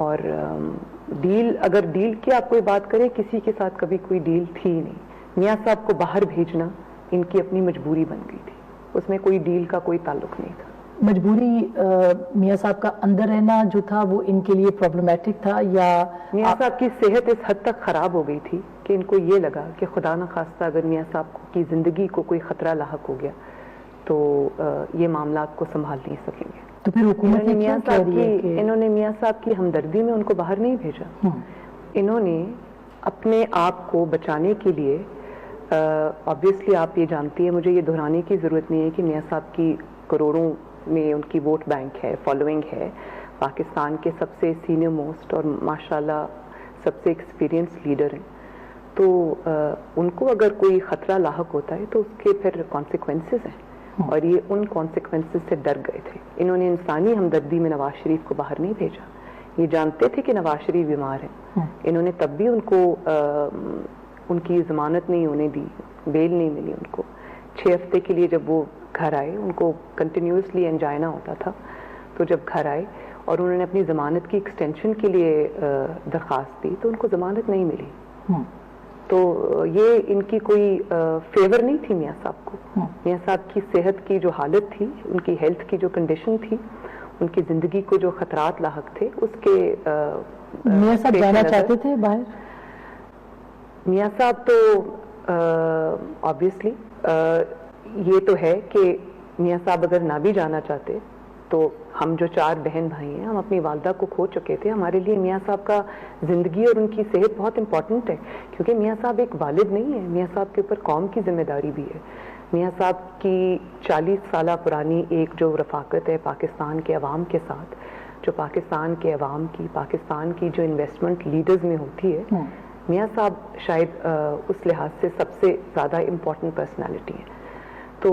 اور ڈیل اگر ڈیل کی آپ کوئی بات کریں کسی کے ساتھ کبھی کوئی ڈیل تھی نہیں. میاں صاحب کو باہر بھیجنا ان کی اپنی مجبوری بن گئی تھی, اس میں کوئی ڈیل کا کوئی تعلق نہیں تھا. مجبوری میاں صاحب کا اندر رہنا جو تھا وہ ان کے لیے پرابلمیٹک تھا, یا میاں صاحب کی صحت اس حد تک خراب ہو گئی تھی کہ ان کو یہ لگا کہ خدا نخواستہ اگر میاں صاحب کی زندگی کو کوئی خطرہ لاحق ہو گیا تو یہ معاملات کو سنبھال نہیں سکیں گے. تو پھر حکومت نے کیا کہہ رہی ہے کہ انہوں نے میاں صاحب کی ہمدردی میں ان کو باہر نہیں بھیجا. انہوں نے اپنے آپ کو بچانے کے لیے, آبویسلی آپ یہ جانتی ہیں, مجھے یہ دہرانے کی ضرورت نہیں ہے کہ میاں صاحب کی کروڑوں میں ان کی ووٹ بینک ہے, فالوئنگ ہے, پاکستان کے سب سے سینئر موسٹ اور ماشاءاللہ سب سے ایکسپیرینس لیڈر ہیں. تو ان کو اگر کوئی خطرہ لاحق ہوتا ہے تو اس کے پھر کانسیکوینسز ہیں, اور یہ ان کانسیکوینسز سے ڈر گئے تھے. انہوں نے انسانی ہمدردی میں نواز شریف کو باہر نہیں بھیجا. یہ جانتے تھے کہ نواز شریف بیمار ہیں, انہوں نے تب بھی ان کو ان کی ضمانت نہیں ہونے دی, بیل نہیں ملی ان کو. 6 ہفتے کے لیے جب وہ گھر آئے, ان کو کنٹینیوسلی انجائنا ہوتا تھا, تو جب گھر آئے اور انہوں نے اپنی ضمانت کی ایکسٹینشن کے لیے درخواست دی تو ان کو ضمانت نہیں ملی. تو یہ ان کی کوئی فیور نہیں تھی میاں صاحب کو. میاں صاحب کی صحت کی جو حالت تھی, ان کی ہیلتھ کی جو کنڈیشن تھی, ان کی زندگی کو جو خطرات لاحق تھے, اس کے میاں صاحب جانا چاہتے تھے باہر. میاں صاحب تو آبویسلی یہ تو ہے کہ میاں صاحب اگر نہ بھی جانا چاہتے تو ہم جو 4 بہن بھائی ہیں, ہم اپنی والدہ کو کھو چکے تھے. ہمارے لیے میاں صاحب کا زندگی اور ان کی صحت بہت امپورٹنٹ ہے, کیونکہ میاں صاحب ایک والد نہیں ہے, میاں صاحب کے اوپر قوم کی ذمہ داری بھی ہے. میاں صاحب کی 40 سالہ پرانی ایک جو رفاقت ہے پاکستان کے عوام کے ساتھ, جو پاکستان کے عوام کی, پاکستان کی جو انویسٹمنٹ لیڈرز میں ہوتی ہے, میاں صاحب شاید اس لحاظ سے سب سے زیادہ امپورٹنٹ پرسنالٹی ہے. تو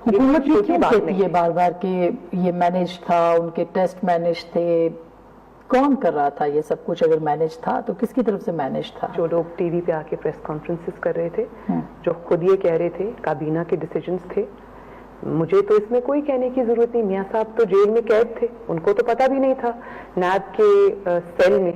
حکومت یہ کیوں کہتی ہے بار بار کہ یہ مینیج تھا, ان کے ٹیسٹ مینیج تھے, کون کر رہا تھا یہ سب کچھ؟ اگر مینیج تھا تو کس کی طرف سے مینیج تھا؟ جو لوگ ٹی وی پہ آ کے پریس کانفرنسز کر رہے تھے, جو خود یہ کہہ رہے تھے کابینہ کے ڈیسیجنز تھے. مجھے تو اس میں کوئی کہنے کی ضرورت نہیں. میاں صاحب تو جیل میں قید تھے, ان کو تو پتہ بھی نہیں تھا نیب کے سیل میں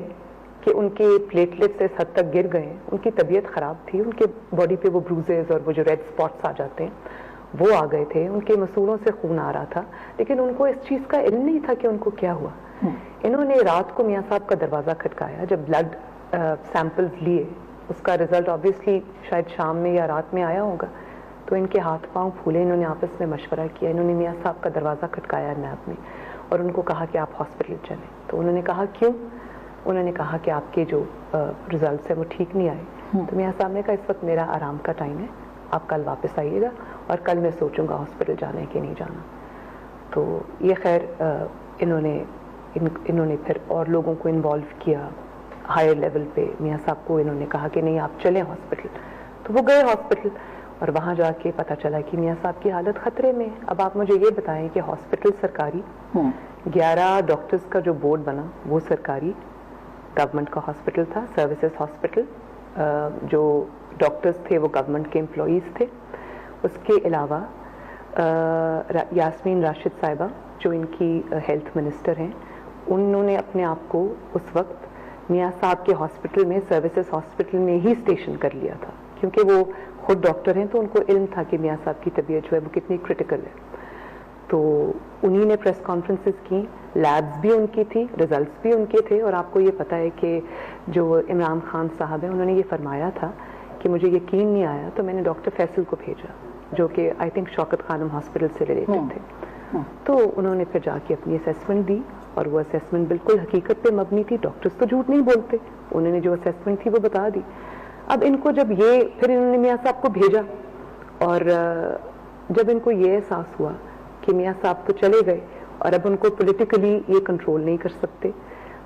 کہ ان کے پلیٹلیٹس اس حد تک گر گئے ہیں. ان کی طبیعت خراب تھی, ان کے باڈی پہ وہ بروزز اور وہ جو ریڈ اسپاٹس آ جاتے ہیں وہ آ گئے تھے, ان کے مسوڑوں سے خون آ رہا تھا, لیکن ان کو اس چیز کا علم نہیں تھا کہ ان کو کیا ہوا. انہوں نے رات کو میاں صاحب کا دروازہ کھٹکایا, جب بلڈ سیمپلز لیے, اس کا رزلٹ آبویسلی شاید شام میں یا رات میں آیا ہوگا, تو ان کے ہاتھ پاؤں پھولے. انہوں نے آپس میں مشورہ کیا, انہوں نے میاں صاحب کا دروازہ کھٹکایا نیب میں اور ان کو کہا کہ آپ ہاسپٹل چلیں. تو انہوں نے کہا کیوں؟ انہوں نے کہا کہ آپ کے جو ریزلٹس ہیں وہ ٹھیک نہیں آئے. تو میاں صاحب نے کہا اس وقت میرا آرام کا ٹائم ہے, آپ کل واپس آئیے گا اور کل میں سوچوں گا ہاسپٹل جانا ہے کہ نہیں جانا. تو یہ خیر انہوں نے پھر اور لوگوں کو انوالو کیا ہائر لیول پہ. میاں صاحب کو انہوں نے کہا کہ نہیں آپ چلیں ہاسپٹل, تو وہ گئے ہاسپٹل اور وہاں جا کے پتہ چلا کہ میاں صاحب کی حالت خطرے میں. اب آپ مجھے یہ بتائیں کہ ہاسپٹل سرکاری, 11 ڈاکٹرز کا جو بورڈ بنا وہ سرکاری گورنمنٹ کا ہاسپٹل تھا, سروسز ہاسپٹل. جو ڈاکٹرز تھے وہ گورنمنٹ کے امپلائیز تھے. اس کے علاوہ یاسمین راشد صاحبہ جو ان کی ہیلتھ منسٹر ہیں, انہوں نے اپنے آپ کو اس وقت میاں صاحب کے ہاسپٹل میں, سروسز ہاسپٹل میں ہی اسٹیشن کر لیا تھا, کیونکہ وہ خود ڈاکٹر ہیں تو ان کو علم تھا کہ میاں صاحب کی طبیعت جو ہے وہ کتنی کرٹیکل ہے. تو انہی نے پریس کانفرنسز کی, لیبز بھی ان کی تھی, ریزلٹس بھی ان کے تھے. اور آپ کو یہ پتہ ہے کہ جو عمران خان صاحب ہیں, انہوں نے یہ فرمایا تھا کہ مجھے یقین نہیں آیا تو میں نے ڈاکٹر فیصل کو بھیجا, جو کہ I think Shaukat Khanum hospital سے ریلیٹڈ تھے. تو انہوں نے پھر جا کے اپنی اسیسمنٹ دی, اور وہ اسیسمنٹ بالکل حقیقت پہ مبنی تھی. ڈاکٹرز تو جھوٹ نہیں بولتے, انہوں نے جو اسیسمنٹ تھی وہ بتا دی. اب ان کو جب یہ پھر انہوں نے میاں صاحب کو بھیجا, اور جب ان کو یہ احساس ہوا کہ میاں صاحب تو چلے گئے اور اب ان کو پولیٹیکلی یہ کنٹرول نہیں کر سکتے,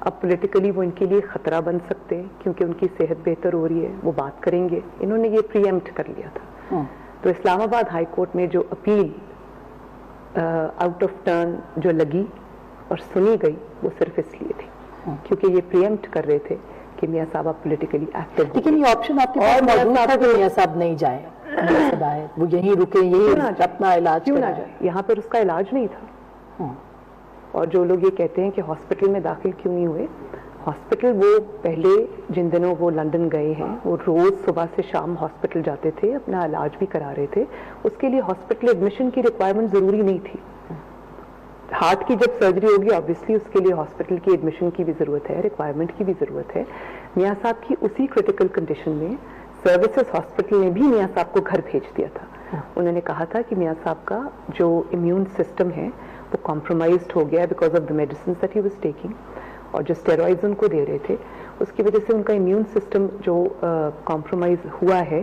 اب پولیٹیکلی وہ ان کے لیے خطرہ بن سکتے ہیں کیونکہ ان کی صحت بہتر ہو رہی ہے, وہ بات کریں گے. انہوں نے یہ پری ایمپٹ کر لیا تھا. تو اسلام آباد ہائی کورٹ میں جو اپیل آؤٹ آف ٹرن جو لگی اور سنی گئی وہ صرف اس لیے تھی کیونکہ یہ پری ایمپٹ کر رہے تھے کہ میاں صاحب آپ پولیٹیکلی ایکٹیو. لیکن یہ آپشن آپ کے پاس موجود تھا کہ میاں صاحب نہیں جائیں, وہ یہیں رکے, یہی اپنا علاج کیوں نہ جائے. یہاں پر اس کا علاج نہیں تھا. اور جو لوگ یہ کہتے ہیں کہ ہاسپٹل میں داخل کیوں نہیں ہوئے, ہاسپٹل وہ پہلے جن دنوں وہ لندن گئے ہیں وہ روز صبح سے شام ہاسپٹل جاتے تھے, اپنا علاج بھی کرا رہے تھے, اس کے لیے ہاسپٹل ایڈمیشن کی ریکوائرمنٹ ضروری نہیں تھی. ہارٹ کی جب سرجری ہوگی آبویسلی اس کے لیے ہاسپٹل کی ایڈمیشن کی بھی ضرورت ہے, ریکوائرمنٹ کی بھی ضرورت ہے. میاں صاحب کی اسی کریٹیکل کنڈیشن میں سروسز ہاسپٹل نے بھی میاں صاحب کو گھر بھیج دیا تھا. انہوں نے کہا تھا کہ میاں صاحب کا جو امیون سسٹم ہے وہ کمپرومائزڈ ہو گیا because of the medicines that he was taking, اور جو اسٹیرائڈز ان کو دے رہے تھے اس کی وجہ سے ان کا امیون سسٹم جو کمپرومائز ہوا ہے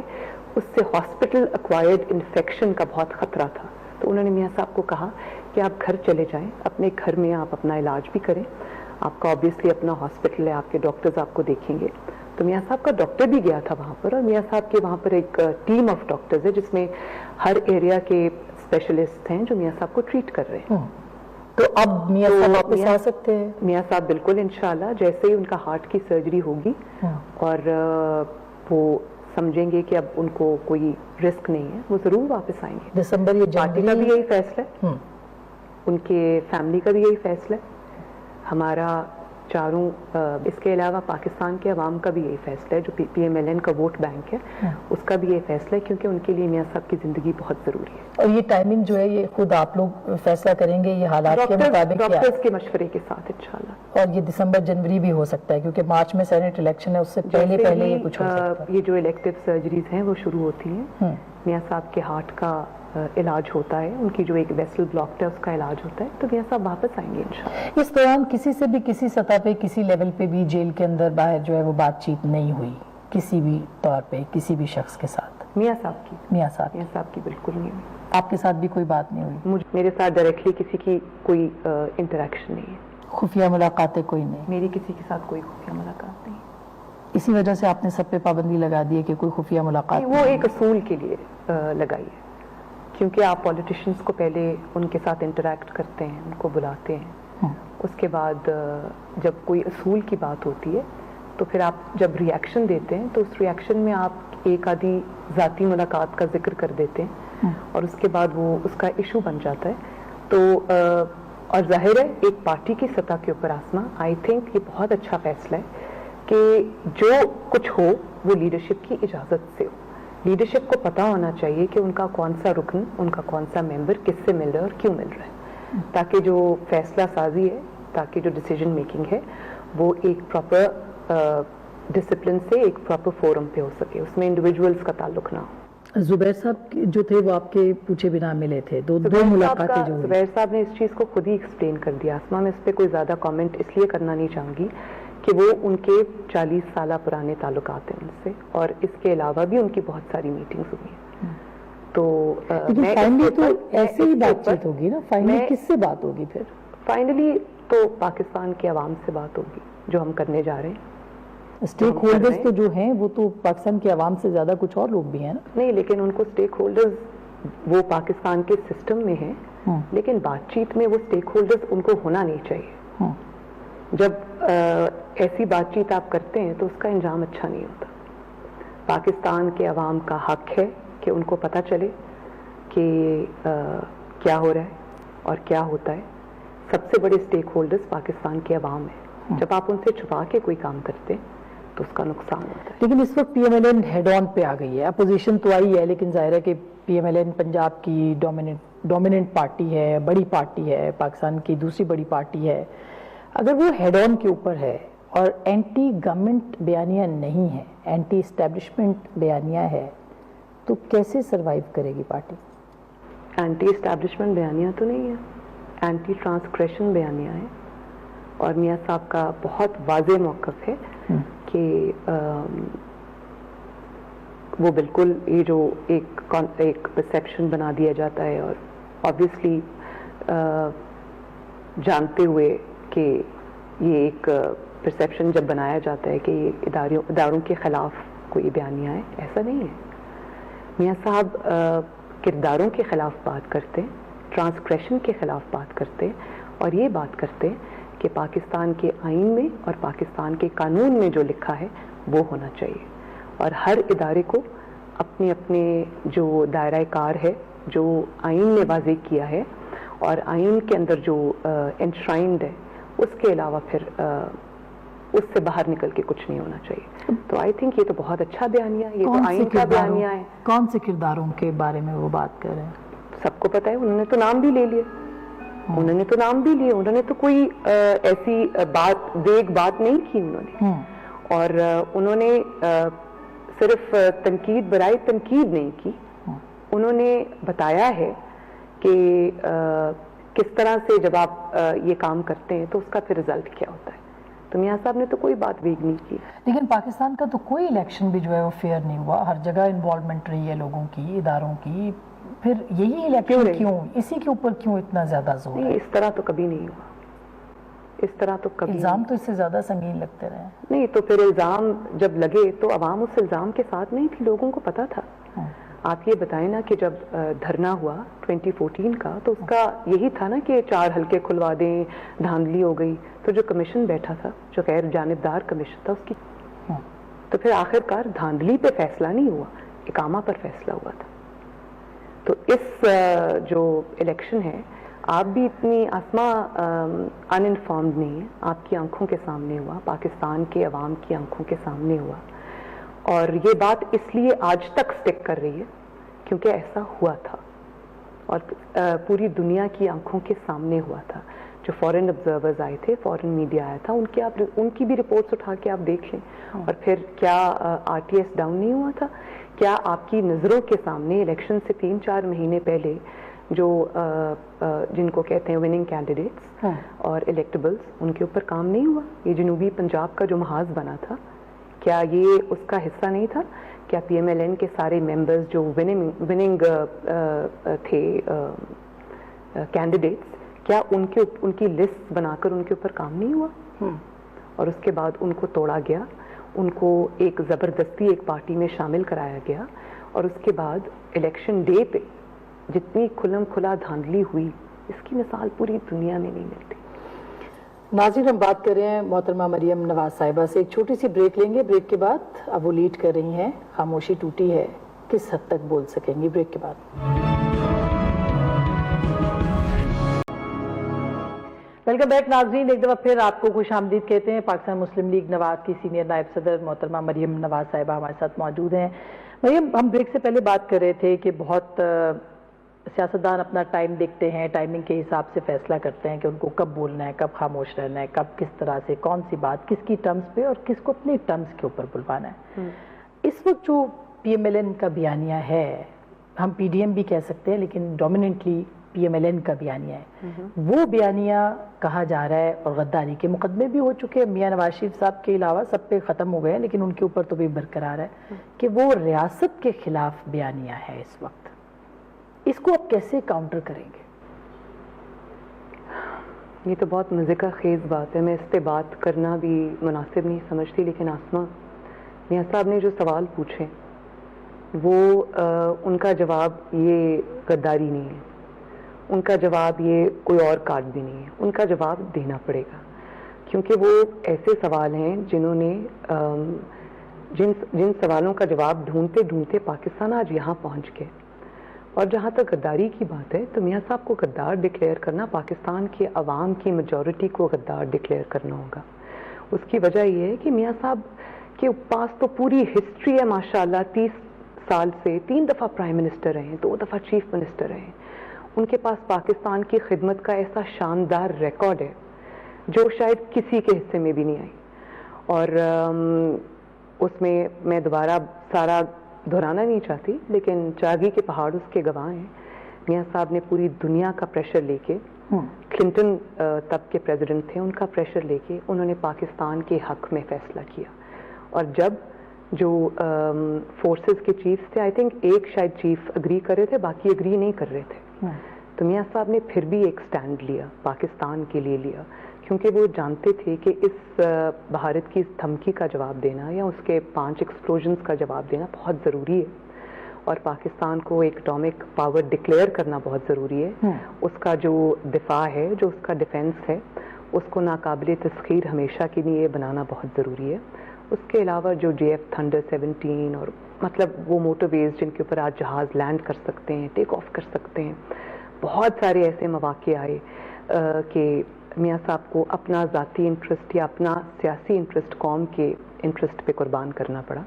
اس سے ہاسپٹل ایکوائرڈ انفیکشن کا بہت خطرہ تھا. تو انہوں نے میاں صاحب کو کہا کہ آپ گھر چلے جائیں, اپنے گھر میں آپ اپنا علاج بھی کریں, آپ کا آبویسلی اپنا ہاسپٹل ہے, آپ کے ڈاکٹرز آپ کو دیکھیں گے. تو میاں صاحب کا ڈاکٹر بھی گیا تھا وہاں پر, اور میاں صاحب کے وہاں پر ایک ٹیم آف ڈاکٹرز ہے جس میں ہر ایریا کے اسپیشلسٹ ہیں جو میاں صاحب کو ٹریٹ کر رہے ہیں. تو اب میاں صاحب واپس آ سکتے ہیں؟ میاں صاحب بالکل انشاءاللہ جیسے ہی ان کا ہارٹ کی سرجری ہوگی اور وہ سمجھیں گے کہ اب ان کو کوئی رسک نہیں ہے, وہ ضرور واپس آئیں گے. دسمبر یا پارٹی کا بھی یہی فیصلہ ہے, ان کے فیملی کا بھی یہی فیصلہ ہے, ہمارا چاروں, اس کے علاوہ پاکستان کے عوام کا بھی یہی فیصلہ ہے, جو پی ایم ایل این کا ووٹ بینک ہے اس کا بھی یہ فیصلہ ہے, کیونکہ ان کے لیے میاں صاحب کی زندگی بہت ضروری ہے. اور یہ ٹائمنگ جو ہے یہ خود آپ لوگ فیصلہ کریں گے, یہ حالات کے مطابق ڈاکٹرز کے مشورے کے ساتھ انشاءاللہ. اور یہ دسمبر جنوری بھی ہو سکتا ہے کیونکہ مارچ میں سینٹ الیکشن ہے, اس سے پہلے یہ کچھ ہو سکتا ہے. یہ جو الیکٹو سرجریز ہیں وہ شروع ہوتی ہیں, میاں صاحب کے ہارٹ کا علاج ہوتا ہے, ان کی جو ایک ویسل بلاک ہے اس کا علاج ہوتا ہے, تو میاں صاحب واپس آئیں گے انشاءاللہ. اس دوران کسی سے بھی کسی سطح پہ کسی لیول پہ بھی جیل کے اندر باہر جو ہے وہ بات چیت نہیں ہوئی کسی بھی طور پہ کسی بھی شخص کے ساتھ؟ میاں صاحب کی میاں صاحب کی بالکل نہیں ہوئی. آپ کے ساتھ بھی کوئی بات نہیں ہوئی؟ میرے ساتھ ڈائریکٹلی کسی کی کوئی انٹریکشن نہیں ہے. خفیہ ملاقاتیں کوئی نہیں؟ میری کسی کے ساتھ کوئی خفیہ ملاقات نہیں. اسی وجہ سے آپ نے سب پہ پابندی لگا دی ہے کہ کوئی خفیہ ملاقات؟ وہ ایک اصول کے لیے لگائی ہے, کیونکہ آپ پولیٹیشنز کو پہلے ان کے ساتھ انٹریکٹ کرتے ہیں, ان کو بلاتے ہیں, اس کے بعد جب کوئی اصول کی بات ہوتی ہے تو پھر آپ جب ریئیکشن دیتے ہیں تو اس ریئیکشن میں آپ ایک آدھی ذاتی ملاقات کا ذکر کر دیتے ہیں اور اس کے بعد وہ اس کا ایشو بن جاتا ہے. تو اور ظاہر ہے ایک پارٹی کی سطح کے اوپر آسما, آئی تھنک یہ بہت اچھا فیصلہ ہے کہ جو کچھ ہو وہ لیڈرشپ کی اجازت سے ہو. لیڈرشپ کو پتا ہونا چاہیے کہ ان کا کون سا رکن, ان کا کون سا ممبر کس سے مل رہا ہے اور کیوں مل رہا ہے, تاکہ جو فیصلہ سازی ہے, تاکہ جو ڈیسیجن میکنگ ہے وہ ایک پراپر ڈسپلن سے ایک پراپر فورم پہ ہو سکے, اس میں انڈیویجولز کا تعلق نہ ہو. زبیر صاحب جو تھے وہ آپ کے پوچھے بنا ملے تھے, دو ملاقاتیں جو ہوئی. زبیر صاحب نے اس چیز کو خود ہی ایکسپلین کر دیا. آسما میں اس پہ کوئی زیادہ کامنٹ اس لیے کرنا نہیں چاہوں گی کہ وہ ان کے 40 سالہ پرانے تعلقات ہیں ان سے, اور اس کے علاوہ بھی ان کی بہت ساری میٹنگز ہوئی ہیں. تو فائنلی تو ایسے ہی بات چیت ہوگی نا, فائنلی کس سے بات ہوگی پھر؟ فائنلی تو پاکستان کے عوام سے بات ہوگی جو ہم کرنے جا رہے ہیں. اسٹیک ہولڈرز تو جو ہیں وہ تو پاکستان کے عوام سے زیادہ کچھ اور لوگ بھی ہیں نا. نہیں, لیکن ان کو اسٹیک ہولڈرز وہ پاکستان کے سسٹم میں ہیں, لیکن بات چیت میں وہ اسٹیک ہولڈرز ان کو ہونا نہیں چاہیے. جب ایسی بات چیت آپ کرتے ہیں تو اس کا انجام اچھا نہیں ہوتا. پاکستان کے عوام کا حق ہے کہ ان کو پتہ چلے کہ کیا ہو رہا ہے اور کیا ہوتا ہے. سب سے بڑے اسٹیک ہولڈرز پاکستان کے عوام ہیں. جب آپ ان سے چھپا کے کوئی کام کرتے ہیں تو اس کا نقصان ہوتا ہے. لیکن اس وقت P M L N head on پہ آ گئی ہے, اپوزیشن تو آئی ہے, لیکن ظاہر ہے کہ P M L N Punjab کی ڈومیننٹ پارٹی ہے, بڑی پارٹی ہے, پاکستان کی دوسری بڑی پارٹی ہے. اگر وہ ہیڈ آن کے اوپر ہے اور اینٹی گورنمنٹ بیانیہ نہیں ہے, اینٹی اسٹیبلشمنٹ بیانیہ ہے, تو کیسے سروائیو کرے گی پارٹی؟ اینٹی اسٹیبلشمنٹ بیانیہ تو نہیں ہے, اینٹی ٹرانسگریشن بیانیہ ہے. اور میاں صاحب کا بہت واضح موقف ہے کہ وہ بالکل یہ جو ایک پرسیپشن بنا دیا جاتا ہے, اور آبویسلی جانتے ہوئے کہ یہ ایک پرسیپشن جب بنایا جاتا ہے کہ یہ اداروں کے خلاف کوئی بیانیہ ہے, ایسا نہیں ہے. میاں صاحب کرداروں کے خلاف بات کرتے, ٹرانسگریشن کے خلاف بات کرتے, اور یہ بات کرتے کہ پاکستان کے آئین میں اور پاکستان کے قانون میں جو لکھا ہے وہ ہونا چاہیے, اور ہر ادارے کو اپنے جو دائرہ کار ہے, جو آئین نے واضح کیا ہے, اور آئین کے اندر جو انشرائنڈ ہے اس کے علاوہ پھر اس سے باہر نکل کے کچھ نہیں ہونا چاہیے. تو آئی تھنک یہ تو بہت اچھا بیانیہ ہے, یہ تو آئین کا بیانیہ ہے. کون سے کرداروں کے بارے میں وہ بات کر رہے ہیں؟ سب کو پتا ہے, انہوں نے تو نام بھی لے لیے, انہوں نے تو نام بھی لیے, انہوں نے تو کوئی ایسی بات ویگ بات نہیں کی انہوں نے, اور انہوں نے صرف تنقید برائے تنقید نہیں کی, انہوں نے بتایا ہے کہ کس طرح سے جب آپ یہ کام کرتے ہیں تو اس کا پھر رزلٹ کیا ہوتا ہے. تو میاں صاحب نے تو کوئی بات ویگ نہیں کی. لیکن پاکستان کا تو کوئی الیکشن بھی جو ہے وہ فیئر نہیں ہوا, ہر جگہ انوالومنٹ رہی ہے لوگوں کی, اداروں کی, پھر یہی الیکشن کیوں, اسی کے اوپر کیوں اتنا زیادہ زور ہے؟ اس طرح تو کبھی نہیں ہوا, اس طرح تو کبھی. الزام تو اس سے زیادہ سنگین لگتے رہے. نہیں تو پھر الزام جب لگے تو عوام اس الزام کے ساتھ نہیں تھی, لوگوں کو پتا تھا. آپ یہ بتائیں نا کہ جب دھرنا ہوا 2014 کا تو اس کا یہی تھا نا کہ 4 حلقے کھلوا دیں, دھاندلی ہو گئی. تو جو کمیشن بیٹھا تھا, جو غیر جانبدار کمیشن تھا, اس کی تو پھر آخر کار دھاندلی پہ فیصلہ نہیں ہوا, اقامہ پر فیصلہ ہوا تھا. تو اس جو الیکشن ہے, آپ بھی اتنی آسماں ان انفارمڈ نہیں ہیں, آپ کی آنکھوں کے سامنے ہوا, پاکستان کے عوام کی آنکھوں کے سامنے ہوا, اور یہ بات اس لیے آج تک سٹک کر رہی ہے کیونکہ ایسا ہوا تھا اور پوری دنیا کی آنکھوں کے سامنے ہوا تھا. جو فورن آبزرورز آئے تھے, فورن میڈیا آیا تھا, ان کی بھی رپورٹس اٹھا کے آپ دیکھ لیں. اور پھر کیا آر ٹی ایس ڈاؤن نہیں ہوا تھا؟ کیا آپ کی نظروں کے سامنے الیکشن سے 3-4 مہینے پہلے جو جن کو کہتے ہیں وننگ کینڈیڈیٹس اور الیکٹیبلز, ان کے اوپر کام نہیں ہوا؟ یہ جنوبی پنجاب کا جو محاذ بنا تھا, کیا یہ اس کا حصہ نہیں تھا؟ کیا پی ایم ایل این کے سارے ممبرز جو وننگ تھے کینڈیڈیٹس, کیا ان کی لسٹ بنا کر ان کے اوپر کام نہیں ہوا؟ اور اس کے بعد ان کو توڑا گیا, ان کو ایک زبردستی ایک پارٹی میں شامل کرایا گیا, اور اس کے بعد الیکشن ڈے پہ جتنی کھلم کھلا دھاندلی ہوئی, اس کی مثال پوری دنیا میں نہیں ملتی. ناظرین, ہم بات کر رہے ہیں محترمہ مریم نواز صاحبہ سے. ایک چھوٹی سی بریک لیں گے, بریک کے بعد اب وہ لیڈ کر رہی ہیں خاموشی ٹوٹی ہے, کس حد تک بول سکیں گی, بریک کے بعد. ویلکم بیک ناظرین, ایک دفعہ پھر آپ کو خوش آمدید کہتے ہیں. پاکستان مسلم لیگ نواز کی سینئر نائب صدر محترمہ مریم نواز صاحبہ ہمارے ساتھ موجود ہیں. مریم, ہم بریک سے پہلے بات کر رہے تھے کہ بہت سیاستدان اپنا ٹائم دیکھتے ہیں, ٹائمنگ کے حساب سے فیصلہ کرتے ہیں کہ ان کو کب بولنا ہے, کب خاموش رہنا ہے, کب کس طرح سے کون سی بات کس کی ٹرمز پہ اور کس کو اپنی ٹرمز کے اوپر بلوانا ہے. اس وقت جو پی ایم ایل این کا بیانیہ ہے, ہم پی ڈی ایم بھی کہہ سکتے ہیں لیکن dominantly P M L N کا بیانیہ ہے, وہ بیانیہ کہا جا رہا ہے, اور غداری کے مقدمے بھی ہو چکے ہیں, میاں نواز شریف صاحب کے علاوہ سب پہ ختم ہو گئے ہیں, لیکن ان کے اوپر تو بھی برقرار ہے کہ وہ ریاست کے خلاف بیانیہ ہے اس وقت. اس کو آپ کیسے کاؤنٹر کریں گے؟ یہ تو بہت مزے کا خیز بات ہے, میں اس پہ بات کرنا بھی مناسب نہیں سمجھتی, لیکن آسماں میاں صاحب نے جو سوال پوچھے وہ ان کا جواب یہ غداری نہیں ہے, ان کا جواب یہ کوئی اور کارڈ بھی نہیں ہے, ان کا جواب دینا پڑے گا, کیونکہ وہ ایسے سوال ہیں جنہوں نے جن سوالوں کا جواب ڈھونڈتے ڈھونڈتے پاکستان آج یہاں پہنچ گئے. اور جہاں تک غداری کی بات ہے تو میاں صاحب کو غدار ڈکلیئر کرنا, پاکستان کے عوام کی میجورٹی کو غدار ڈکلیئر کرنا ہوگا. اس کی وجہ یہ ہے کہ میاں صاحب کے پاس تو پوری ہسٹری ہے ماشاءاللہ, 30 سال سے 3 دفعہ پرائم منسٹر رہے ہیں, 2 دفعہ چیف منسٹر رہے ہیں. ان کے پاس پاکستان کی خدمت کا ایسا شاندار ریکارڈ ہے جو شاید کسی کے حصے میں بھی نہیں آئی. اور اس میں دوبارہ سارا دہرانا نہیں چاہتی, لیکن چاگی کے پہاڑ اس کے گواہ ہیں. میاں صاحب نے پوری دنیا کا پریشر لے کے, کلنٹن تب کے پریزیڈنٹ تھے, ان کا پریشر لے کے انہوں نے پاکستان کے حق میں فیصلہ کیا. اور جب جو فورسز کے چیفز تھے, آئی تھنک ایک شاید چیف اگری کر رہے تھے, باقی اگری نہیں کر رہے تھے, تو میاں صاحب نے پھر بھی ایک سٹینڈ لیا, پاکستان کے لیے لیا, کیونکہ وہ جانتے تھے کہ اس بھارت کی اس دھمکی کا جواب دینا یا اس کے 5 ایکسپلوژنز کا جواب دینا بہت ضروری ہے, اور پاکستان کو ایک اٹامک پاور ڈکلیئر کرنا بہت ضروری ہے. اس کا جو دفاع ہے, جو اس کا ڈیفنس ہے, اس کو ناقابل تسخیر ہمیشہ کے لیے بنانا بہت ضروری ہے. اس کے علاوہ جو جے ایف تھنڈر 17 اور مطلب وہ موٹر ویز جن کے اوپر آج جہاز لینڈ کر سکتے ہیں, ٹیک آف کر سکتے ہیں, بہت سارے ایسے مواقع آئے کہ میاں صاحب کو اپنا ذاتی انٹرسٹ یا اپنا سیاسی انٹرسٹ قوم کے انٹرسٹ پہ قربان کرنا پڑا.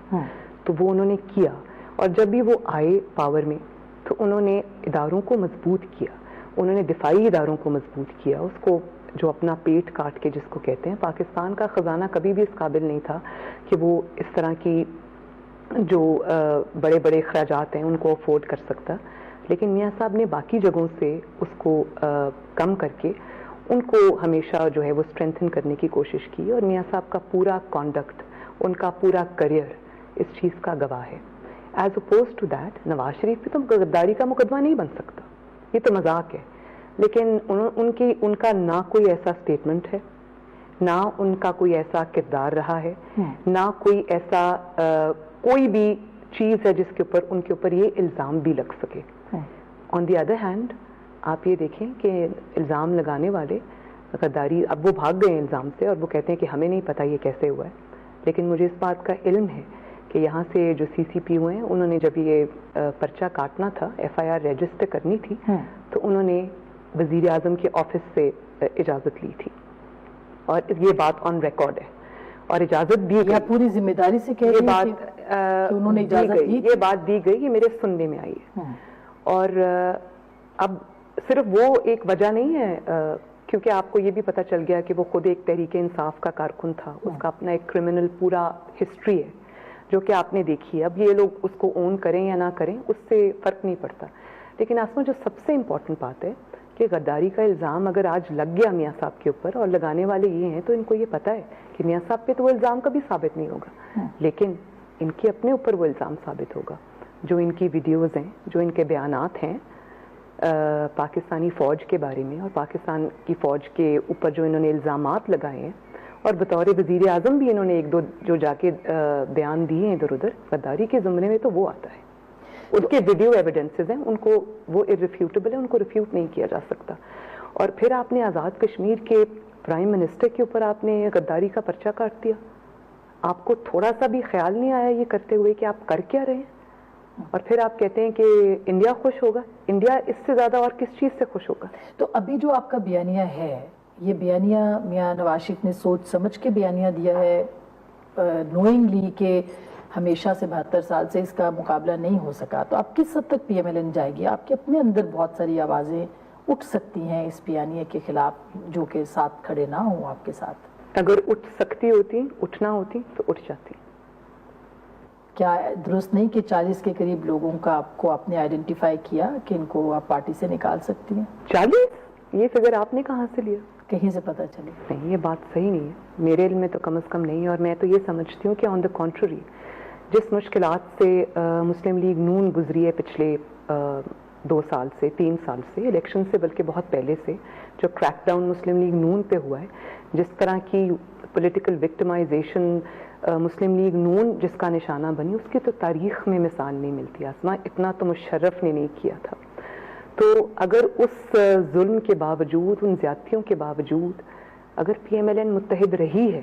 تو وہ انہوں نے کیا, اور جب بھی وہ آئے پاور میں تو انہوں نے اداروں کو مضبوط کیا, انہوں نے دفاعی اداروں کو مضبوط کیا. اس کو جو اپنا پیٹ کاٹ کے جس کو کہتے ہیں, پاکستان کا خزانہ کبھی بھی اس قابل نہیں تھا کہ وہ اس طرح کی جو بڑے بڑے اخراجات ہیں ان کو افورڈ کر سکتا, لیکن میاں صاحب نے باقی جگہوں سے اس کو کم کر کے ان کو ہمیشہ جو ہے وہ اسٹرینتھن کرنے کی کوشش کی. اور میاں صاحب کا پورا کانڈکٹ, ان کا پورا کریئر اس چیز کا گواہ ہے. As oppose to that Nawaz Sharif پہ تو غداری کا مقدمہ نہیں بن سکتا, یہ تو مذاق ہے. لیکن ان کا نہ کوئی ایسا اسٹیٹمنٹ ہے, نہ ان کا کوئی ایسا کردار رہا ہے, نہ کوئی ایسا کوئی بھی چیز ہے جس کے اوپر ان کے اوپر یہ الزام بھی لگ سکے. آن دی ادر ہینڈ آپ یہ دیکھیں کہ الزام لگانے والے غداری, اب وہ بھاگ گئے الزام سے اور وہ کہتے ہیں کہ ہمیں نہیں پتا یہ کیسے ہوا ہے. لیکن مجھے اس بات کا علم ہے کہ یہاں سے جو سی سی پی ہوئے ہیں انہوں نے جب یہ پرچہ کاٹنا تھا, ایف آئی آر رجسٹر کرنی تھی, تو انہوں نے وزیر اعظم کے آفس سے اجازت لی تھی, اور یہ بات آن ریکارڈ ہے. اور اجازت دی گئی, پوری ذمہ داری سے کہہ یہ بات انہوں نے اجازت دی, یہ بات دی گئی, یہ میرے سننے میں آئی ہے. اور اب صرف وہ ایک وجہ نہیں ہے, کیونکہ آپ کو یہ بھی پتہ چل گیا کہ وہ خود ایک تحریک انصاف کا کارکن تھا, اس کا اپنا ایک کرمنل پورا ہسٹری ہے جو کہ آپ نے دیکھی ہے. اب یہ لوگ اس کو اون کریں یا نہ کریں اس سے فرق نہیں پڑتا. لیکن آسما جو سب سے امپورٹنٹ بات ہے کہ غداری کا الزام اگر آج لگ گیا میاں صاحب کے اوپر, اور لگانے والے یہ ہیں, تو ان کو یہ پتہ ہے کہ میاں صاحب پہ تو وہ الزام کبھی ثابت نہیں ہوگا, لیکن ان کے اپنے اوپر وہ الزام ثابت ہوگا. جو ان کی ویڈیوز ہیں, جو ان کے بیانات ہیں پاکستانی فوج کے بارے میں, اور پاکستان کی فوج کے اوپر جو انہوں نے الزامات لگائے ہیں, اور بطور وزیر اعظم بھی انہوں نے ایک دو جو جا کے بیان دیے ہیں ادھر ادھر, غداری کے زمرے میں تو وہ آتا ہے. ان کے ویڈیو ایویڈنسز ہیں, ان کو وہ ارریفیوٹیبل ہے, ان کو ریفیوٹ نہیں کیا جا سکتا. اور پھر آپ نے آزاد کشمیر کے پرائم منسٹر کے اوپر آپ نے غداری کا پرچہ کاٹ دیا. آپ کو تھوڑا سا بھی خیال نہیں آیا یہ کرتے ہوئے کہ آپ کر کیا رہے ہیں؟ اور پھر آپ کہتے ہیں کہ انڈیا خوش ہوگا. انڈیا اس سے زیادہ اور کس چیز سے خوش ہوگا؟ تو ابھی جو آپ کا بیانیہ ہے, یہ بیانیہ میاں نواز شریف نے سوچ سمجھ کے بیانیہ دیا ہے, نوئنگلی کہ ہمیشہ سے 72 سال سے اس کا مقابلہ نہیں ہو سکا, تو آپ کس حد تک پی ایم ایل این جائے گی؟ آپ کے اپنے اندر بہت ساری آوازیں اٹھ سکتی ہیں اس بیانیے کے خلاف جو کہ ساتھ کھڑے نہ ہوں آپ کے ساتھ. اگر اٹھ سکتی ہوتی, اٹھنا ہوتی تو اٹھ جاتی. کیا درست نہیں کہ 40 کے قریب لوگوں کا آپ کو آپ نے آئیڈینٹیفائی کیا کہ ان کو آپ پارٹی سے نکال سکتی ہیں؟ 40؟ یہ فگر آپ نے کہاں سے لیا؟ کہیں سے پتہ چلی؟ نہیں, یہ بات صحیح نہیں ہے, میرے علم میں تو کم از کم نہیں. اور میں تو یہ سمجھتی ہوں کہ آن دا کانٹری جس مشکلات سے مسلم لیگ نون گزری ہے پچھلے 2 سال سے 3 سال سے, الیکشن سے بلکہ بہت پہلے سے, جو کریک ڈاؤن مسلم لیگ نون پہ ہوا ہے, جس طرح کی پولیٹیکل وکٹمائزیشن مسلم لیگ نون جس کا نشانہ بنی, اس کی تو تاریخ میں مثال نہیں ملتی. آسما اتنا تو مشرف نے نہیں کیا تھا. تو اگر اس ظلم کے باوجود, ان زیادتیوں کے باوجود اگر پی ایم ایل این متحد رہی ہے,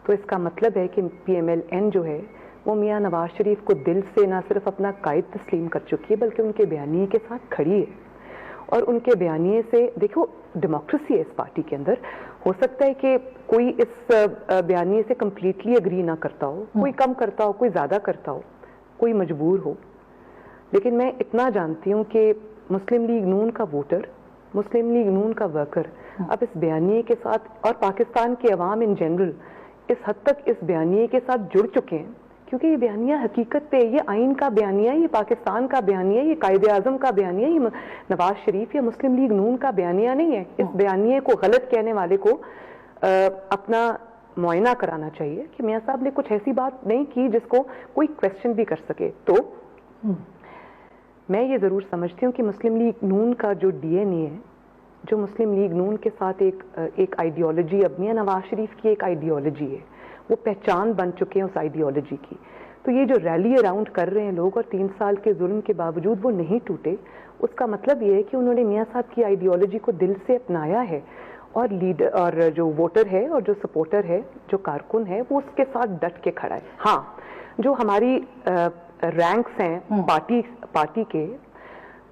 تو اس کا مطلب ہے کہ پی ایم ایل این جو ہے وہ میاں نواز شریف کو دل سے نہ صرف اپنا قائد تسلیم کر چکی ہے, بلکہ ان کے بیانیے کے ساتھ کھڑی ہے. اور ان کے بیانیے سے دیکھو, ڈیموکریسی ہے اس پارٹی کے اندر. ہو سکتا ہے کہ کوئی اس بیانیے سے کمپلیٹلی اگری نہ کرتا ہو, کوئی کم کرتا ہو, کوئی زیادہ کرتا ہو, کوئی مجبور ہو, لیکن میں اتنا جانتی ہوں کہ مسلم لیگ نون کا ووٹر, مسلم لیگ نون کا ورکر اب اس بیانیے کے ساتھ, اور پاکستان کے عوام ان جنرل اس حد تک اس بیانیے کے ساتھ جڑ چکے ہیں, کیونکہ یہ بیانیہ حقیقت پہ, یہ آئین کا بیانیہ, یہ پاکستان کا بیانیہ, یہ قائد اعظم کا بیانیہ, یہ نواز شریف یا مسلم لیگ نون کا بیانیہ نہیں ہے. اس بیانیے کو غلط کہنے والے کو اپنا معائنہ کرانا چاہیے کہ میاں صاحب نے کچھ ایسی بات نہیں کی جس کو کوئی کویسچن بھی کر سکے. تو میں یہ ضرور سمجھتی ہوں کہ مسلم لیگ نون کا جو ڈی این اے ہے, جو مسلم لیگ نون کے ساتھ ایک آئیڈیالوجی, اب میاں نواز شریف کی ایک آئیڈیالوجی ہے, وہ پہچان بن چکے ہیں اس آئیڈیالوجی کی. تو یہ جو ریلی اراؤنڈ کر رہے ہیں لوگ, اور 3 سال کے ظلم کے باوجود وہ نہیں ٹوٹے, اس کا مطلب یہ ہے کہ انہوں نے میاں صاحب کی آئیڈیالوجی کو دل سے اپنایا ہے, اور لیڈر اور جو ووٹر ہے اور جو سپورٹر ہے, جو کارکن ہے, وہ اس کے ساتھ ڈٹ کے کھڑا ہے. ہاں, جو ہماری رینکس ہیں پارٹی کے,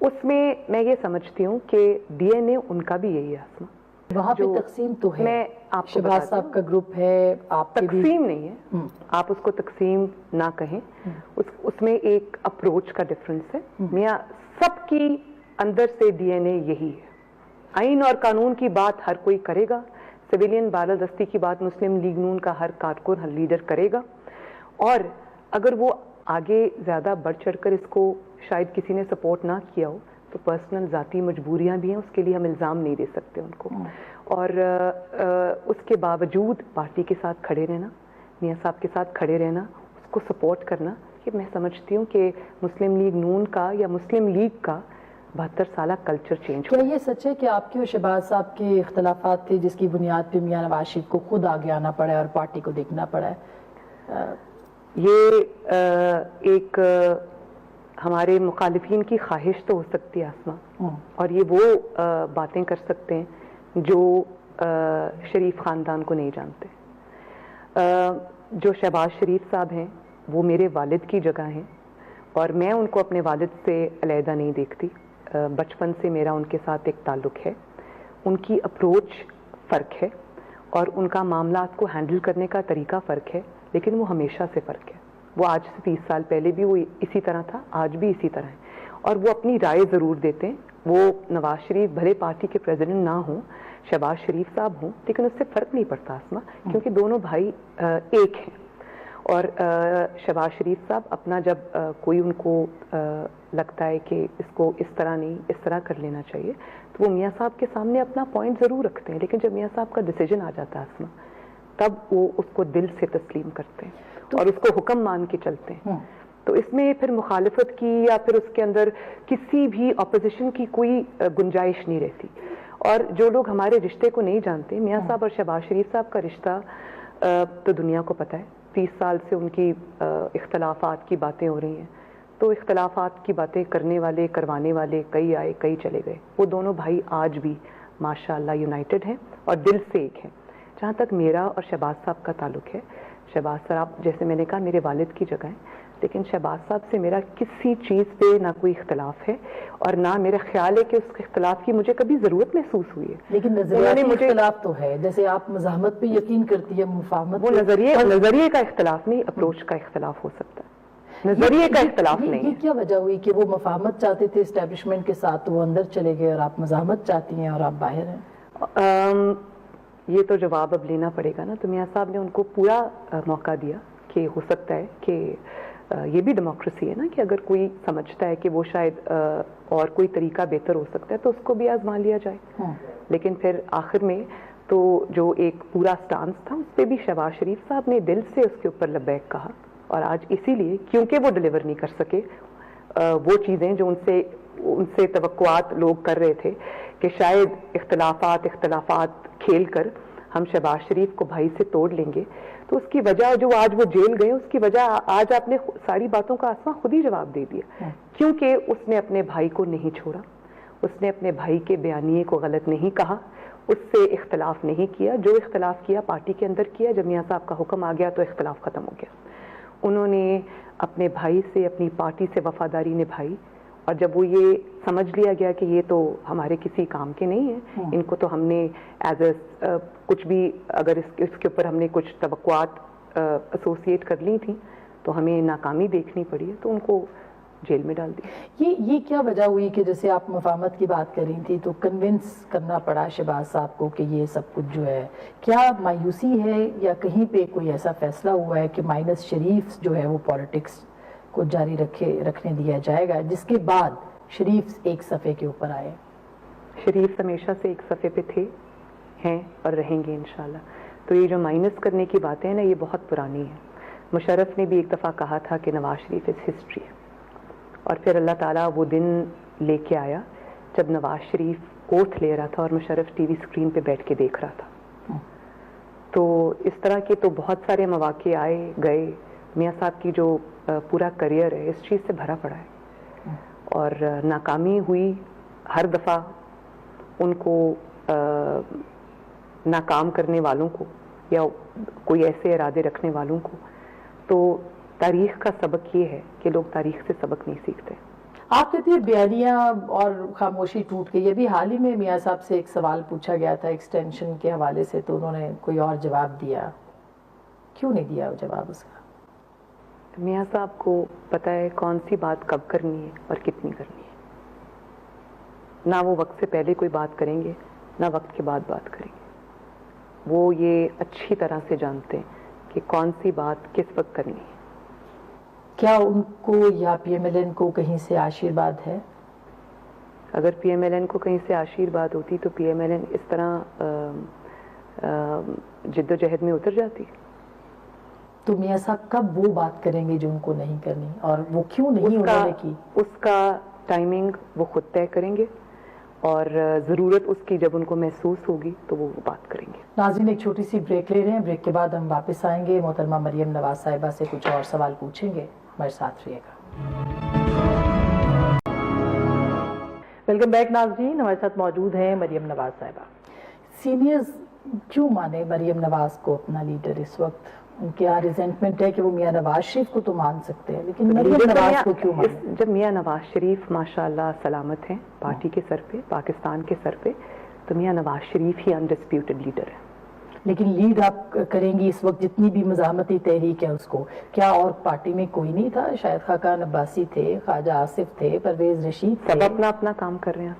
اس میں میں یہ سمجھتی ہوں کہ ڈی این اے ان کا بھی یہی ہے آسما. وہاں پہ تقسیم تو ہے, میں آپ کو شہباز صاحب کا گروپ ہے, آپ کی بھی تقسیم نہیں ہے, آپ اس کو تقسیم نہ کہیں, اس میں ایک اپروچ کا ڈفرنس ہے. میاں سب کی اندر سے ڈی این اے یہی ہے. آئین اور قانون کی بات ہر کوئی کرے گا, سویلین بالادستی کی بات مسلم لیگ نون کا ہر کارکن ہر لیڈر کرے گا, اور اگر وہ آگے زیادہ بڑھ چڑھ کر اس کو شاید کسی نے سپورٹ نہ کیا ہو تو پرسنل ذاتی مجبوریاں بھی ہیں, اس کے لیے ہم الزام نہیں دے سکتے ان کو. اور اس کے باوجود پارٹی کے ساتھ کھڑے رہنا, میاں صاحب کے ساتھ کھڑے رہنا, اس کو سپورٹ کرنا, یہ میں سمجھتی ہوں کہ مسلم لیگ نون کا یا مسلم لیگ کا 72 سالہ کلچر چینج ہو. کیا یہ سچ ہے کہ آپ کے اور شہباز صاحب کے اختلافات تھے جس کی بنیاد پہ میاں نواز شریف کو خود آگے آنا پڑا ہے اور پارٹی کو دیکھنا پڑا ہے؟ یہ ایک ہمارے مخالفین کی خواہش تو ہو سکتی ہے آسما, اور یہ وہ باتیں کر سکتے ہیں جو شریف خاندان کو نہیں جانتے. جو شہباز شریف صاحب ہیں وہ میرے والد کی جگہ ہیں, اور میں ان کو اپنے والد سے علیحدہ نہیں دیکھتی. بچپن سے میرا ان کے ساتھ ایک تعلق ہے. ان کی اپروچ فرق ہے اور ان کا معاملات کو ہینڈل کرنے کا طریقہ فرق ہے, لیکن وہ ہمیشہ سے فرق ہے. وہ آج سے 30 سال پہلے بھی وہ اسی طرح تھا, آج بھی اسی طرح ہے, اور وہ اپنی رائے ضرور دیتے ہیں. وہ نواز شریف بھلے پارٹی کے پریزیڈنٹ نہ ہوں, شہباز شریف صاحب ہوں, لیکن اس سے فرق نہیں پڑتا آسما, کیونکہ دونوں بھائی ایک ہیں. اور شہباز شریف صاحب اپنا جب کوئی ان کو لگتا ہے کہ اس کو اس طرح نہیں اس طرح کر لینا چاہیے, تو وہ میاں صاحب کے سامنے اپنا پوائنٹ ضرور رکھتے ہیں, لیکن جب میاں صاحب کا ڈیسیجن آ جاتا ہے آسما, تب وہ اس کو دل سے تسلیم کرتے ہیں اور اس کو حکم مان کے چلتے ہیں. تو اس میں پھر مخالفت کی یا پھر اس کے اندر کسی بھی اپوزیشن کی کوئی گنجائش نہیں رہتی. اور جو لوگ ہمارے رشتے کو نہیں جانتے, میاں صاحب اور شہباز شریف صاحب کا رشتہ تو دنیا کو پتہ ہے. 30 سال سے ان کی اختلافات کی باتیں ہو رہی ہیں, تو اختلافات کی باتیں کرنے والے کروانے والے کئی آئے کئی چلے گئے. وہ دونوں بھائی آج بھی ماشاءاللہ یونائٹڈ ہیں اور دل سے ایک ہیں. جہاں تک میرا اور شہباز صاحب کا تعلق ہے, شہباز صاحب جیسے میں نے کہا میرے والد کی جگہ ہیں, لیکن شہباز صاحب سے میرا کسی چیز پہ نہ کوئی اختلاف ہے, اور نہ میرا خیال ہے کہ اس اختلاف کی مجھے کبھی ضرورت محسوس ہوئی ہے. لیکن نظریاتی اختلاف تو ہے, جیسے آپ مزاحمت پہ یقین کرتی ہے, مفاہمت. وہ نظریے کا اختلاف نہیں, اپروچ کا اختلاف ہو سکتا ہے, نظریے کا اختلاف نہیں. یہ کیا وجہ ہوئی کہ وہ مفاہمت چاہتے تھے اسٹیبلشمنٹ کے ساتھ, وہ اندر چلے گئے, اور آپ مزاحمت چاہتی ہیں اور آپ باہر ہیں؟ یہ تو جواب اب لینا پڑے گا نا. تو میاں صاحب نے ان کو پورا موقع دیا کہ ہو سکتا ہے کہ یہ بھی ڈیموکریسی ہے نا, کہ اگر کوئی سمجھتا ہے کہ وہ شاید اور کوئی طریقہ بہتر ہو سکتا ہے تو اس کو بھی آزما لیا جائے. لیکن پھر آخر میں تو جو ایک پورا سٹانس تھا اس پہ بھی شہباز شریف صاحب نے دل سے اس کے اوپر لبیک کہا, اور آج اسی لیے کیونکہ وہ ڈلیور نہیں کر سکے وہ چیزیں جو ان سے توقعات لوگ کر رہے تھے کہ شاید اختلافات کھیل کر ہم شہباز شریف کو بھائی سے توڑ لیں گے, تو اس کی وجہ جو آج وہ جیل گئے, اس کی وجہ آج آپ نے ساری باتوں کا آسما خود ہی جواب دے دیا. کیونکہ اس نے اپنے بھائی کو نہیں چھوڑا, اس نے اپنے بھائی کے بیانیے کو غلط نہیں کہا, اس سے اختلاف نہیں کیا. جو اختلاف کیا پارٹی کے اندر کیا, جب میاں صاحب کا حکم آ گیا تو اختلاف ختم ہو گیا. انہوں نے اپنے بھائی سے اپنی پارٹی سے وفاداری نبھائی, اور جب وہ یہ سمجھ لیا گیا کہ یہ تو ہمارے کسی کام کے نہیں ہیں, ان کو تو ہم نے ایز اے کچھ بھی اگر اس کے اوپر ہم نے کچھ توقعات ایسوسیٹ کر لی تھیں تو ہمیں ناکامی دیکھنی پڑی ہے, تو ان کو جیل میں ڈال دیا. یہ کیا وجہ ہوئی کہ جیسے آپ مفاہمت کی بات کر رہی تھی تو کنونس کرنا پڑا شہباز صاحب کو کہ یہ سب کچھ جو ہے, کیا مایوسی ہے یا کہیں پہ کوئی ایسا فیصلہ ہوا ہے کہ مائنس شریف جو ہے وہ پالیٹکس کو جاری رکھنے دیا جائے گا, جس کے بعد شریف ایک صفحے کے اوپر آئے؟ شریف ہمیشہ سے ایک صفحے پہ تھے, ہیں اور رہیں گے انشاءاللہ. تو یہ جو مائنس کرنے کی باتیں ہیں نا, یہ بہت پرانی ہیں. مشرف نے بھی ایک دفعہ کہا تھا کہ نواز شریف از ہسٹری, اور پھر اللہ تعالیٰ وہ دن لے کے آیا جب نواز شریف اوتھ لے رہا تھا اور مشرف ٹی وی اسکرین پہ بیٹھ کے دیکھ رہا تھا. تو اس طرح کے تو بہت سارے مواقع آئے گئے. میاں صاحب کی جو پورا کریئر ہے اس چیز سے بھرا پڑا ہے, اور ناکامی ہوئی ہر دفعہ. ان کو ناکام کرنے والوں کو یا کوئی ایسے ارادے رکھنے والوں کو, تو تاریخ کا سبق یہ ہے کہ لوگ تاریخ سے سبق نہیں سیکھتے. آپ کہتی ہیں بیانیاں اور خاموشی ٹوٹ گئی. ابھی حال ہی میں میاں صاحب سے ایک سوال پوچھا گیا تھا ایکسٹینشن کے حوالے سے، تو انہوں نے کوئی اور جواب دیا. کیوں نہیں دیا وہ جواب اس کا؟ میاں صاحب کو پتہ ہے کون سی بات کب کرنی ہے اور کتنی کرنی ہے. نہ وہ وقت سے پہلے کوئی بات کریں گے، نہ وقت کے بعد بات کریں گے. وہ یہ اچھی طرح سے جانتے ہیں کہ کون سی بات کس وقت کرنی ہے. کیا ان کو یا پی ایم ایل این کو کہیں سے آشیرواد ہے؟ اگر پی ایم ایل این کو کہیں سے آشیرواد ہوتی تو پی ایم ایل این اس طرح جد و جہد میں اتر جاتی. تو میاں صاحب کب وہ بات کریں گے جو ان کو نہیں کرنی، اور وہ کیوں نہیں انہوں نے کی؟ اس کا ٹائمنگ وہ خود طے کریں گے، اور ضرورت اس کی جب ان کو محسوس ہوگی تو وہ بات کریں گے. ناظرین ایک چھوٹی سی بریک لے رہے ہیں، بریک کے بعد ہم واپس آئیں گے. محترمہ مریم نواز صاحبہ سے کچھ اور سوال پوچھیں گے. ہمارے ساتھ رہیے گا. ویلکم بیک ناظرین، ہمارے ساتھ موجود ہیں مریم نواز صاحبہ. سینئرز کیوں مانے مریم نواز کو اپنا لیڈر اس وقت؟ ان کے یہاں ریزنٹمنٹ ہے کہ وہ میاں نواز شریف کو تو مان سکتے ہیں، لیکن مریم نواز کو کیوں مانے؟ جب میاں نواز شریف ماشاءاللہ سلامت ہیں پارٹی کے سر پہ، پاکستان کے سر پہ، تو میاں نواز شریف ہی انڈسپیوٹڈ لیڈر ہے. لیکن لیڈ آپ کریں گی اس وقت جتنی بھی مزاحمتی تحریک ہے اس کو، کیا اور پارٹی میں کوئی نہیں تھا؟ شاید خاقان عباسی تھے، خواجہ آصف تھے، پرویز رشید تھے. سب اپنا اپنا کام کر رہے ہیں.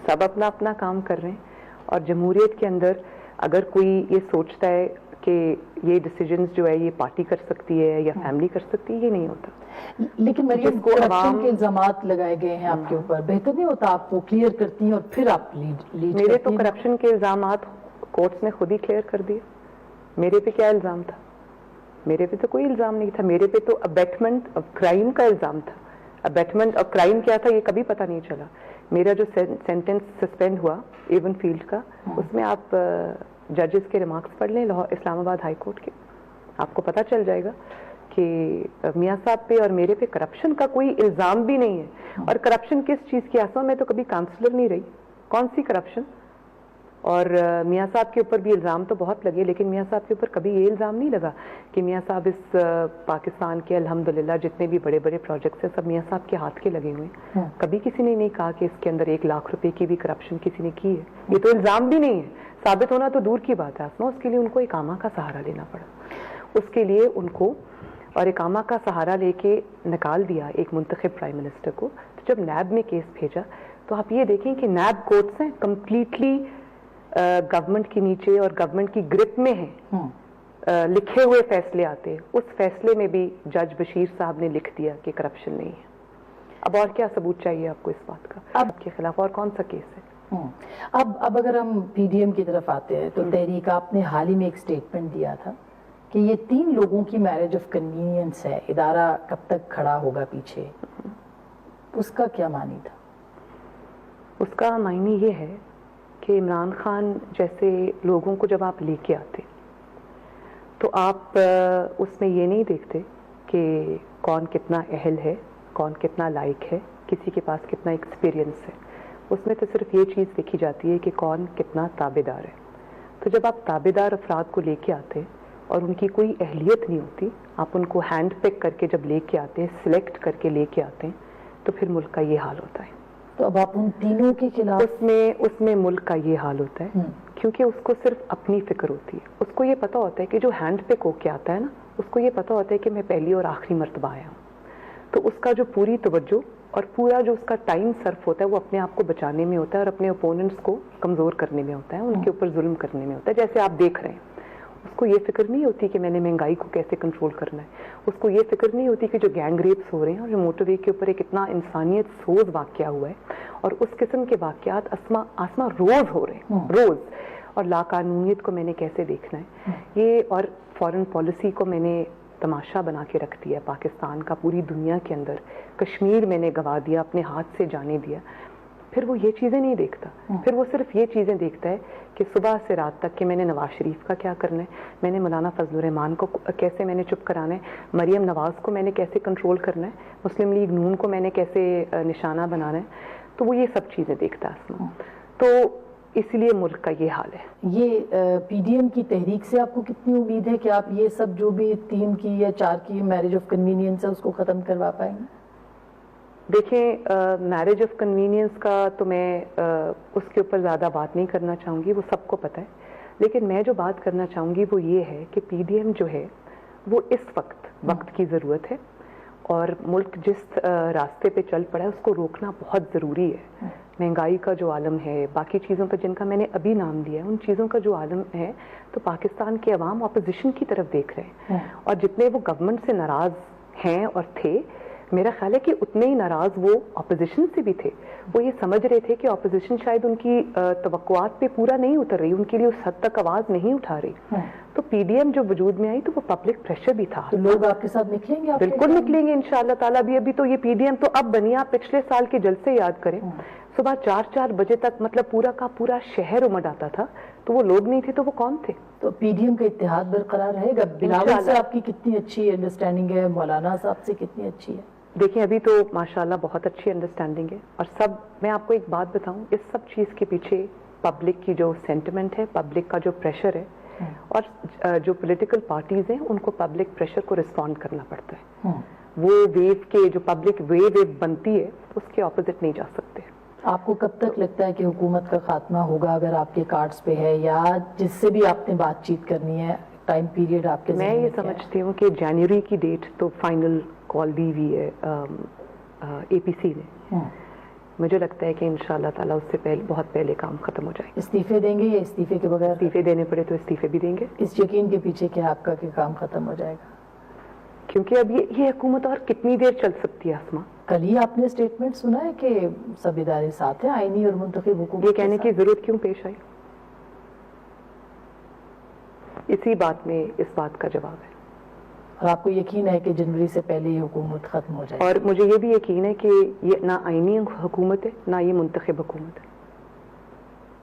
سب اپنا اپنا کام کر رہے ہیں. اور جمہوریت کے اندر اگر کوئی یہ سوچتا ہے کہ یہ ڈیسیجنز جو ہے یہ پارٹی کر سکتی ہے یا فیملی کر سکتی ہے، یہ نہیں ہوتا. لیکن مریم کرپشن کے الزامات لگائے گئے ہیں آپ کے اوپر، بہتر نہیں ہوتا آپ وہ کلیئر کرتی ہیں اور پھر آپ لیڈ؟ میرے تو کرپشن کے الزامات کورٹس نے خود ہی کلیئر کر دیے. میرے پہ کیا الزام تھا؟ میرے پہ تو کوئی الزام نہیں تھا. میرے پہ تو ابیٹمنٹ آف کرائم کا الزام تھا. ابیٹمنٹ آف کرائم کیا تھا یہ کبھی پتہ نہیں چلا. میرا جو سینٹنس سسپینڈ ہوا ایون فیلڈ کا، اس میں آپ ججز کے ریمارکس پڑھ لیں اسلام آباد ہائی کورٹ کے، آپ کو پتہ چل جائے گا کہ میاں صاحب پہ اور میرے پہ کرپشن کا کوئی الزام بھی نہیں ہے. اور کرپشن کس چیز کی؟ آسما میں تو کبھی کاؤنسلر نہیں رہی، کون سی کرپشن؟ اور میاں صاحب کے اوپر بھی الزام تو بہت لگے، لیکن میاں صاحب کے اوپر کبھی یہ الزام نہیں لگا کہ میاں صاحب اس پاکستان کے الحمدللہ جتنے بھی بڑے بڑے پروجیکٹس ہیں سب میاں صاحب کے ہاتھ کے لگے ہوئے ہیں. کبھی کسی نے نہیں کہا کہ اس کے اندر 1 لاکھ روپے کی بھی کرپشن کسی نے کی ہے. یہ تو الزام بھی نہیں ہے. ثابت ہونا تو دور کی بات ہے آسما. اس کے لیے ان کو اقامہ کا سہارا لینا پڑا. اس کے لیے ان کو اور اقامہ کا سہارا لے کے نکال دیا ایک منتخب پرائم منسٹر کو. تو جب نیب نے کیس بھیجا تو آپ یہ دیکھیں کہ نیب کورٹس ہیں کمپلیٹلی گورنمنٹ کے نیچے اور گورنمنٹ کی گرپ میں ہیں. لکھے ہوئے فیصلے آتے ہیں. اس فیصلے میں بھی جج بشیر صاحب نے لکھ دیا کہ کرپشن نہیں ہے. اب اور کیا ثبوت چاہیے آپ کو اس بات کا؟ اب کے خلاف اور کون سا کیس ہے؟ اب اگر ہم پی ڈی ایم کی طرف آتے ہیں تو تحریک آپ نے حال ہی میں ایک سٹیٹمنٹ دیا تھا کہ یہ 3 لوگوں کی میرج آف کنوینئنس ہے، ادارہ کب تک کھڑا ہوگا پیچھے. اس کا کیا معنی تھا؟ اس کا معنی یہ ہے کہ عمران خان جیسے لوگوں کو جب آپ لے کے آتے تو آپ اس میں یہ نہیں دیکھتے کہ کون کتنا اہل ہے، کون کتنا لائق ہے، کسی کے پاس کتنا ایکسپیرینس ہے. اس میں تو صرف یہ چیز دیکھی جاتی ہے کہ کون کتنا تابع دار ہے. تو جب آپ تابع دار افراد کو لے کے آتے اور ان کی کوئی اہلیت نہیں ہوتی، آپ ان کو ہینڈ پک کر کے جب لے کے آتے ہیں، سلیکٹ کر کے لے کے آتے ہیں، تو پھر ملک کا یہ حال ہوتا ہے. تو اب آپ ان تینوں کے خلاف اس میں ملک کا یہ حال ہوتا ہے کیونکہ اس کو صرف اپنی فکر ہوتی ہے. اس کو یہ پتا ہوتا ہے کہ جو ہینڈ پک ہو کے آتا ہے نا، اس کو یہ پتا ہوتا ہے کہ میں پہلی اور آخری مرتبہ آیا ہوں. تو اس کا جو پوری توجہ اور پورا جو اس کا ٹائم صرف ہوتا ہے وہ اپنے آپ کو بچانے میں ہوتا ہے اور اپنے اپوننٹس کو کمزور کرنے میں ہوتا ہے، ان کے اوپر ظلم کرنے میں ہوتا ہے. جیسے آپ دیکھ رہے ہیں، اس کو یہ فکر نہیں ہوتی کہ میں نے مہنگائی کو کیسے کنٹرول کرنا ہے. اس کو یہ فکر نہیں ہوتی کہ جو گینگ ریپس ہو رہے ہیں اور جو موٹر وے کے اوپر ایک اتنا انسانیت سوز واقعہ ہوا ہے اور اس قسم کے واقعات آسما روز ہو رہے ہیں، روز. اور لاقانونیت کو میں نے کیسے دیکھنا ہے یہ، اور فارن پالیسی کو میں نے تماشا بنا کے رکھ دیا پاکستان کا پوری دنیا کے اندر. کشمیر میں نے گوا دیا، اپنے ہاتھ سے جانے دیا. پھر وہ یہ چیزیں نہیں دیکھتا. پھر وہ صرف یہ چیزیں دیکھتا ہے کہ صبح سے رات تک کہ میں نے نواز شریف کا کیا کرنا ہے، میں نے مولانا فضل الرحمان کو کیسے میں نے چپ کرانا ہے، مریم نواز کو میں نے کیسے کنٹرول کرنا ہے، مسلم لیگ نون کو میں نے کیسے نشانہ بنانا ہے. تو وہ یہ سب چیزیں دیکھتا ہے. تو اسی لیے ملک کا یہ حال ہے. یہ پی ڈی ایم کی تحریک سے آپ کو کتنی امید ہے کہ آپ یہ سب جو بھی 3 کی یا 4 کی میرج آف کنوینئنس ہے اس کو ختم کروا پائیں گے؟ دیکھیں میرج آف کنوینئنس کا تو میں اس کے اوپر زیادہ بات نہیں کرنا چاہوں گی, وہ سب کو پتہ ہے. لیکن میں جو بات کرنا چاہوں گی وہ یہ ہے کہ پی ڈی ایم جو ہے وہ اس وقت کی ضرورت ہے, اور ملک جس راستے پہ چل پڑا ہے اس کو روکنا بہت ضروری ہے. مہنگائی کا جو عالم ہے, باقی چیزوں پر جن کا میں نے ابھی نام لیا ہے, ان چیزوں کا جو عالم ہے, تو پاکستان کے عوام اپوزیشن کی طرف دیکھ رہے ہیں, اور جتنے وہ گورنمنٹ سے ناراض ہیں اور تھے, میرا خیال ہے کہ اتنے ہی ناراض وہ اپوزیشن سے بھی تھے. وہ یہ سمجھ رہے تھے کہ اپوزیشن شاید ان کی توقعات پہ پورا نہیں اتر رہی, ان کے لیے اس حد تک آواز نہیں اٹھا رہی. تو پی ڈی ایم جو وجود میں آئی تو وہ پبلک پریشر بھی تھا. تو لوگ آپ کے ساتھ نکلیں گے؟ بالکل نکلیں گے انشاءاللہ تعالیٰ. ابھی تو یہ پی ڈی ایم تو اب بنی, آپ پچھلے سال کے جلسے یاد کریں, صبح 4 بجے تک مطلب پورا کا پورا شہر امڈ آتا تھا. تو وہ لوگ نہیں تھے تو وہ کون تھے؟ تو پی ڈی ایم کا اتحاد برقرار رہے گا. بلاول سے آپ کی کتنی اچھی انڈرسٹینڈنگ ہے, مولانا صاحب سے کتنی اچھی ہے؟ دیکھیں ابھی تو ماشاءاللہ بہت اچھی انڈرسٹینڈنگ ہے, اور سب, میں آپ کو ایک بات بتاؤں, اس سب چیز کے پیچھے پبلک کی جو سینٹیمنٹ ہے, پبلک کا جو پریشر ہے, اور جو پولیٹیکل پارٹیز ہیں ان کو پبلک پریشر کو رسپونڈ کرنا پڑتا ہے. وہ ویو کے جو پبلک ویو بنتی ہے اس کے اپوزٹ نہیں جا سکتے. آپ کو کب تک لگتا ہے کہ حکومت کا خاتمہ ہوگا, اگر آپ کے کارڈز پہ ہے, یا جس سے بھی آپ نے بات چیت کرنی ہے, ٹائم پیریڈ آپ کے ذہن میں؟ میں یہ سمجھتی ہوں کہ جنوری کی ڈیٹ تو فائنل کال دی ہوئی ہے اے پی سی نے. مجھے لگتا ہے کہ انشاءاللہ تعالیٰ اس سے پہلے, بہت پہلے کام ختم ہو جائے گا. استعفے دیں گے یا استعفے کے بغیر؟ استعفے دینے پڑے تو استعفے بھی دیں گے. اس یقین کے پیچھے کیا آپ کا کہ کام ختم ہو جائے گا؟ کیونکہ اب یہ حکومت اور کتنی دیر چل سکتی ہے اسما؟ کل ہی آپ نے اسٹیٹمنٹ سنا ہے کہ سب ادارے ساتھ ہیں, آئینی اور منتخب حکومت. یہ کہنے کی ضرورت کیوں پیش آئی؟ اسی بات میں اس بات کا جواب ہے. اور آپ کو یقین ہے کہ جنوری سے پہلے یہ حکومت ختم ہو جائے؟ اور مجھے یہ بھی یقین ہے کہ یہ نہ آئینی حکومت ہے نہ یہ منتخب حکومت ہے.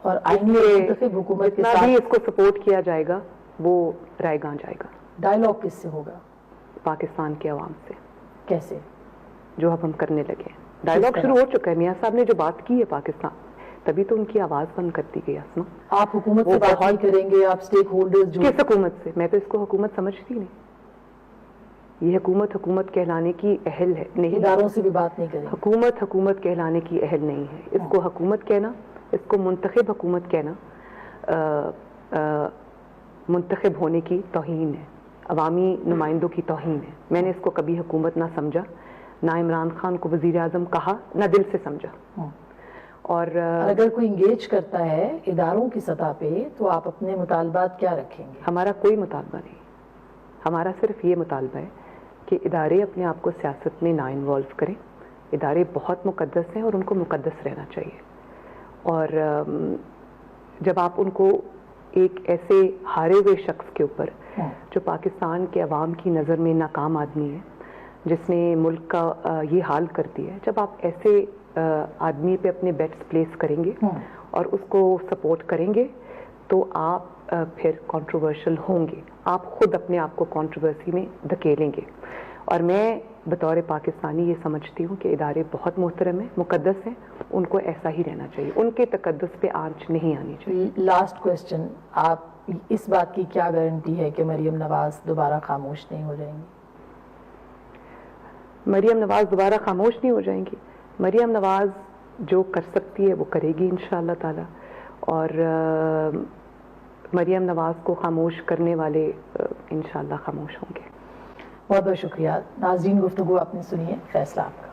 اور آئینی اور منتخب حکومت کے ساتھ بھی اس کو سپورٹ کیا جائے گا وہ رائے گاں جائے گا. ڈائلاگ کس سے ہوگا؟ پاکستان کے عوام سے. کیسے؟ جو اب ہم کرنے لگے. ڈائلاگ شروع ہو چکا ہے. میاں صاحب نے جو بات کی ہے پاکستان, تبھی تو ان کی آواز بند کر دی گئی. اسما آپ حکومت سے بات نہیں کریں گے, آپ اسٹیک ہولڈرز جو... کس حکومت سے؟ میں تو اس کو حکومت سمجھتی نہیں. یہ حکومت کہلانے کی اہل ہے نہیں. اداروں سے بھی بات نہیں کریں. حکومت کہلانے کی اہل نہیں ہے. اس کو حکومت کہنا, اس کو منتخب حکومت کہنا منتخب ہونے کی توہین ہے, عوامی نمائندوں کی توہین ہے. میں نے اس کو کبھی حکومت نہ سمجھا, نہ عمران خان کو وزیر اعظم کہا, نہ دل سے سمجھا. اور اگر کوئی انگیج کرتا ہے اداروں کی سطح پہ تو آپ اپنے مطالبات کیا رکھیں گے؟ ہمارا کوئی مطالبہ نہیں. ہمارا صرف یہ مطالبہ ہے کہ ادارے اپنے آپ کو سیاست میں نہ انوالو کریں. ادارے بہت مقدس ہیں اور ان کو مقدس رہنا چاہیے. اور جب آپ ان کو ایک ایسے ہارے ہوئے شخص کے اوپر جو پاکستان کے عوام کی نظر میں ناکام آدمی ہے, جس نے ملک کا یہ حال کر دیا ہے, جب آپ ایسے آدمی پہ اپنے بیٹس پلیس کریں گے اور اس کو سپورٹ کریں گے تو آپ پھر کنٹروورشل ہوں گے. آپ خود اپنے آپ کو کنٹروورسی میں دھکیلیں گے. اور میں بطور پاکستانی یہ سمجھتی ہوں کہ ادارے بہت محترم ہیں, مقدس ہیں, ان کو ایسا ہی رہنا چاہیے. ان کے تقدس پہ آنچ نہیں آنی چاہیے. لاسٹ کویسچن, آپ اس بات کی کیا گارنٹی ہے کہ مریم نواز دوبارہ خاموش نہیں ہو جائیں گی؟ مریم نواز دوبارہ خاموش نہیں ہو جائیں گی. مریم نواز جو کر سکتی ہے وہ کرے گی انشاءاللہ تعالی. اور مریم نواز کو خاموش کرنے والے انشاءاللہ خاموش ہوں گے. بہت بہت شکریہ. ناظرین, گفتگو آپ نے سنی ہے, فیصلہ آپ کا.